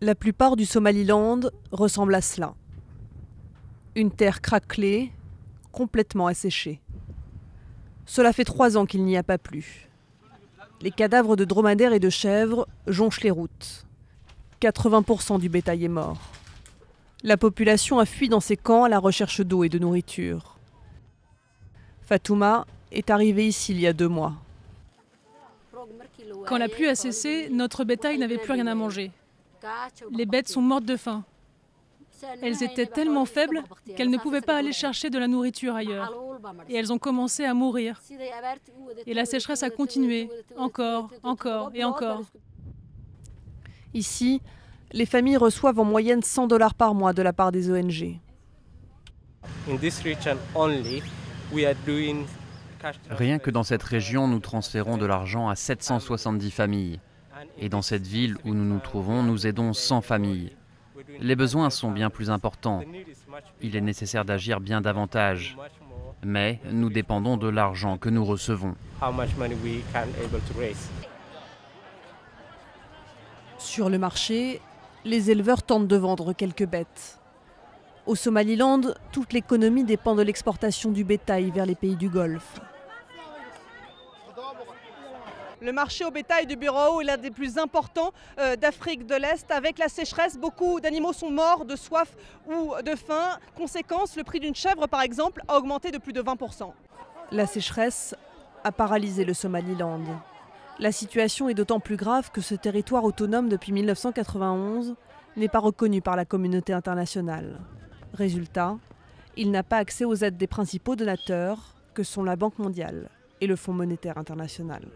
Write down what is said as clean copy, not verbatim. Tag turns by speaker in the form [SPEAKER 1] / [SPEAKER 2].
[SPEAKER 1] La plupart du Somaliland ressemble à cela. Une terre craquelée, complètement asséchée. Cela fait 3 ans qu'il n'y a pas plu. Les cadavres de dromadaires et de chèvres jonchent les routes. 80% du bétail est mort. La population a fui dans ces camps à la recherche d'eau et de nourriture. Fatouma est arrivée ici il y a 2 mois.
[SPEAKER 2] Quand la pluie a cessé, notre bétail n'avait plus rien à manger. Les bêtes sont mortes de faim. Elles étaient tellement faibles qu'elles ne pouvaient pas aller chercher de la nourriture ailleurs. Et elles ont commencé à mourir. Et la sécheresse a continué, encore et encore.
[SPEAKER 1] Ici, les familles reçoivent en moyenne 100 $ par mois de la part des ONG.
[SPEAKER 3] Rien que dans cette région, nous transférons de l'argent à 770 familles. Et dans cette ville où nous nous trouvons, nous aidons 100 familles. Les besoins sont bien plus importants. Il est nécessaire d'agir bien davantage. Mais nous dépendons de l'argent que nous recevons.
[SPEAKER 1] Sur le marché, les éleveurs tentent de vendre quelques bêtes. Au Somaliland, toute l'économie dépend de l'exportation du bétail vers les pays du Golfe. Le marché au bétail du Bureau est l'un des plus importants d'Afrique de l'Est. Avec la sécheresse, beaucoup d'animaux sont morts de soif ou de faim. Conséquence, le prix d'une chèvre, par exemple, a augmenté de plus de 20%. La sécheresse a paralysé le Somaliland. La situation est d'autant plus grave que ce territoire autonome depuis 1991 n'est pas reconnu par la communauté internationale. Résultat, il n'a pas accès aux aides des principaux donateurs que sont la Banque mondiale et le Fonds monétaire international.